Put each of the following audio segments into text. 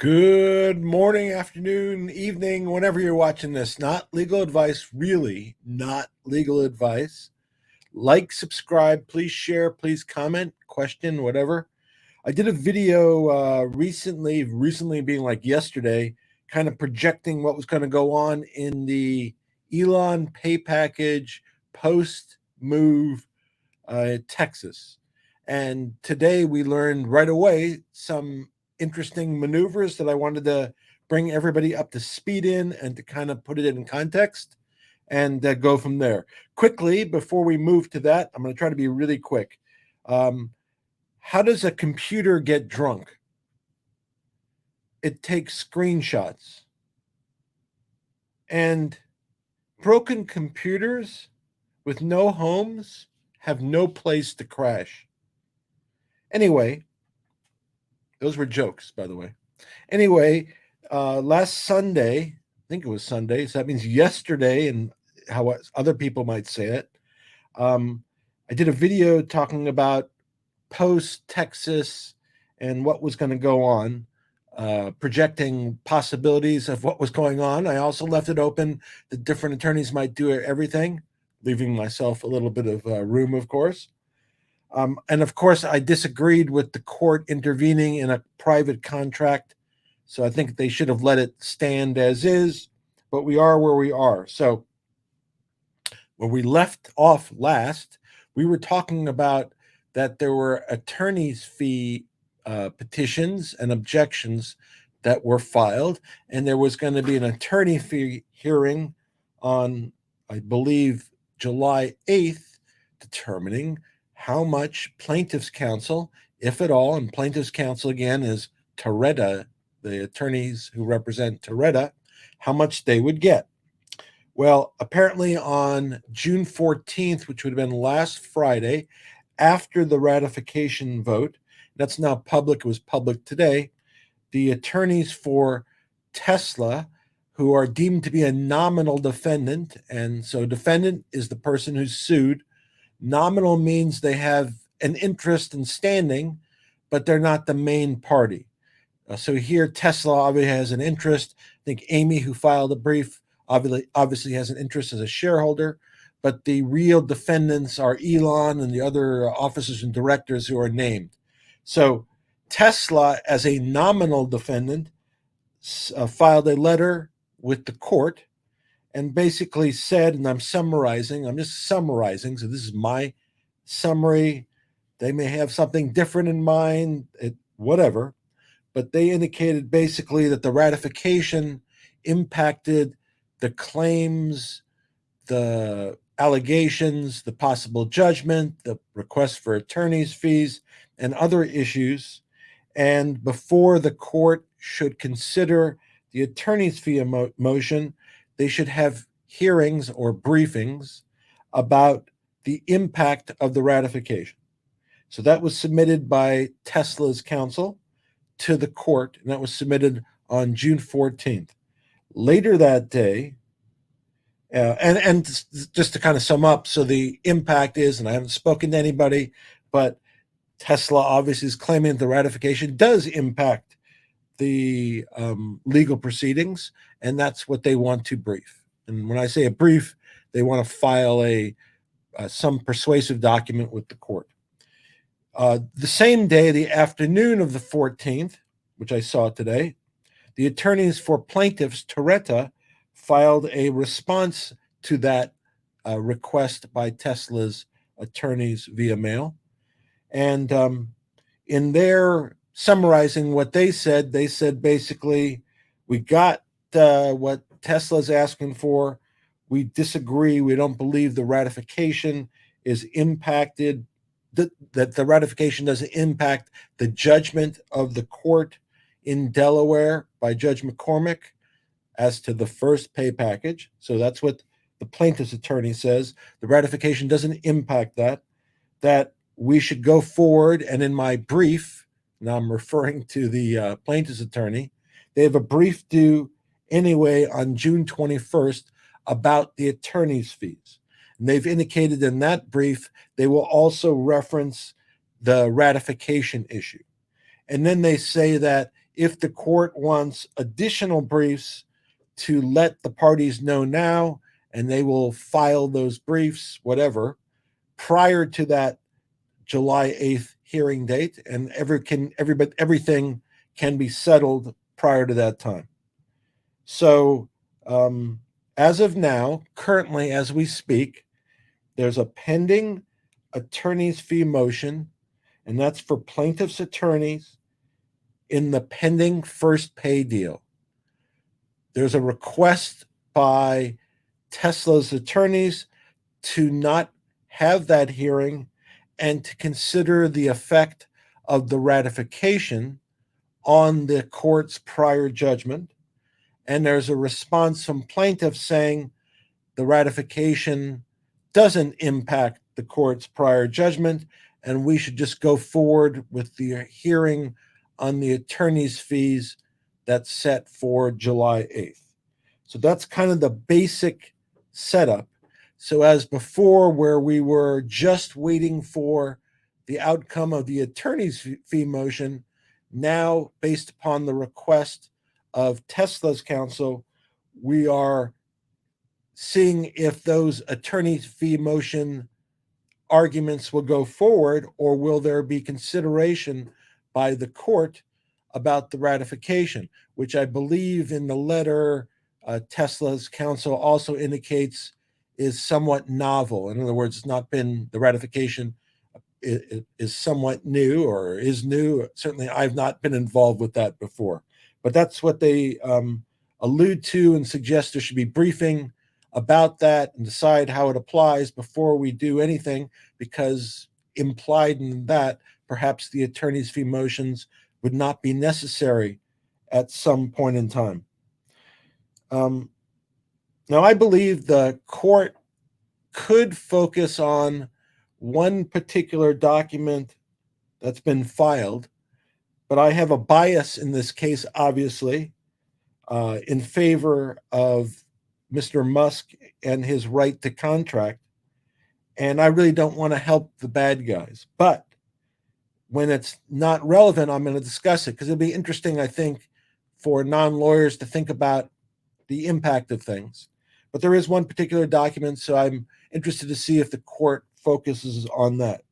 Good morning, afternoon, evening, whenever you're watching this. Not legal advice, really, not legal advice. Like, subscribe, please share, please comment, question, whatever. I did a video recently being like yesterday, kind of projecting what was going to go on in the Elon pay package post move Texas. And today we learned right away some interesting maneuvers that I wanted to bring everybody up to speed in and to kind of put it in context and go from there. Quickly, before we move to that, I'm going to try to be really quick. How does a computer get drunk? It takes screenshots. And broken computers with no homes have no place to crash. Anyway, those were jokes, by the way. Anyway, last Sunday, I think it was Sunday, so that means yesterday, and how other people might say it, I did a video talking about post-Texas and what was going to go on, projecting possibilities of what was going on. I also left it open that different attorneys might do everything, leaving myself a little bit of room, of course. And of course, I disagreed with the court intervening in a private contract. So I think they should have let it stand as is, but we are where we are. So when we left off last, we were talking about that there were attorney's fee petitions and objections that were filed, and there was going to be an attorney fee hearing on, I believe, July 8th, determining how much plaintiff's counsel, if at all, and plaintiff's counsel again is Toretta, the attorneys who represent Toretta, how much they would get. Well, apparently on June 14th, which would have been last Friday, after the ratification vote, that's now public, it was public today, the attorneys for Tesla, who are deemed to be a nominal defendant, and so defendant is the person who's sued. Nominal means they have an interest in standing, but they're not the main party. So here, Tesla obviously has an interest. I think Amy, who filed a brief, obviously has an interest as a shareholder, but the real defendants are Elon and the other officers and directors who are named. So Tesla, as a nominal defendant, filed a letter with the court and basically said, and I'm just summarizing, so this is my summary. They may have something different in mind, whatever, but they indicated basically that the ratification impacted the claims, the allegations, the possible judgment, the request for attorney's fees, and other issues. And before the court should consider the attorney's fee motion, they should have hearings or briefings about the impact of the ratification. So that was submitted by Tesla's counsel to the court, and that was submitted on June 14th. Later that day, and just to kind of sum up, so the impact is, and I haven't spoken to anybody, but Tesla obviously is claiming that the ratification does impact the legal proceedings, and that's what they want to brief. And when I say a brief, they want to file some persuasive document with the court. The same day, the afternoon of the 14th, which I saw today, the attorneys for plaintiffs, Toretta, filed a response to that request by Tesla's attorneys via mail. And in their summarizing what they said basically, we got what Tesla's asking for. We disagree. We don't believe the ratification is impacted, that the ratification doesn't impact the judgment of the court in Delaware by Judge McCormick as to the first pay package. So that's what the plaintiff's attorney says. The ratification doesn't impact that we should go forward. And in my brief, now I'm referring to the plaintiff's attorney, they have a brief due anyway on June 21st about the attorney's fees. And they've indicated in that brief, they will also reference the ratification issue. And then they say that if the court wants additional briefs, to let the parties know now, and they will file those briefs, whatever, prior to that July 8th hearing date, and everything can be settled prior to that time. So, as of now, currently as we speak, there's a pending attorney's fee motion, and that's for plaintiff's attorneys in the pending first pay deal. There's a request by Tesla's attorneys to not have that hearing and to consider the effect of the ratification on the court's prior judgment. And there's a response from plaintiffs saying the ratification doesn't impact the court's prior judgment, and we should just go forward with the hearing on the attorney's fees that's set for July 8th. So that's kind of the basic setup. So as before, where we were just waiting for the outcome of the attorney's fee motion, now based upon the request of Tesla's counsel, we are seeing if those attorney's fee motion arguments will go forward, or will there be consideration by the court about the ratification, which I believe in the letter Tesla's counsel also indicates is somewhat novel. In other words, it's not been, the ratification is somewhat new, or is new. Certainly, I've not been involved with that before. But that's what they allude to and suggest there should be briefing about that and decide how it applies before we do anything, because implied in that, perhaps the attorney's fee motions would not be necessary at some point in time. Now, I believe the court could focus on one particular document that's been filed, but I have a bias in this case, obviously, in favor of Mr. Musk and his right to contract. And I really don't want to help the bad guys. But when it's not relevant, I'm going to discuss it, because it'll be interesting, I think, for non-lawyers to think about the impact of things. But there is one particular document, so I'm interested to see if the court focuses on that.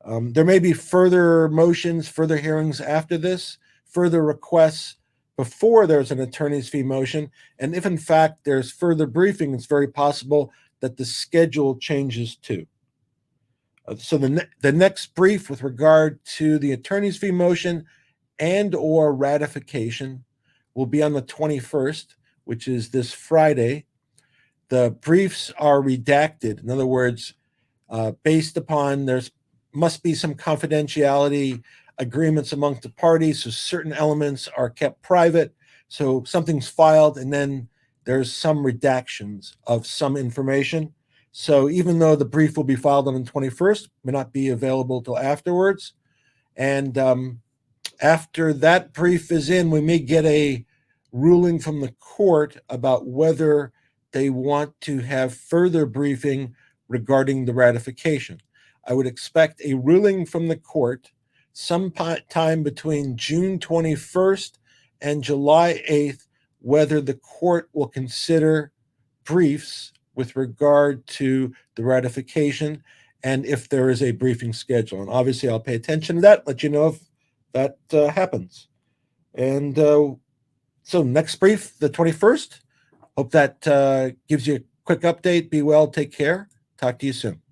There may be further motions, further hearings after this, further requests before there's an attorney's fee motion. And if in fact there's further briefing, it's very possible that the schedule changes too. So the next brief with regard to the attorney's fee motion and or ratification will be on the 21st, which is this Friday. The briefs are redacted. In other words, based upon there's must be some confidentiality agreements amongst the parties, so certain elements are kept private. So something's filed, and then there's some redactions of some information. So even though the brief will be filed on the 21st, may not be available till afterwards. And after that brief is in, we may get a ruling from the court about whether they want to have further briefing regarding the ratification. I would expect a ruling from the court sometime between June 21st and July 8th, whether the court will consider briefs with regard to the ratification and if there is a briefing schedule. And obviously, I'll pay attention to that, let you know if that happens. And so next brief, the 21st. Hope that gives you a quick update. Be well, take care. Talk to you soon.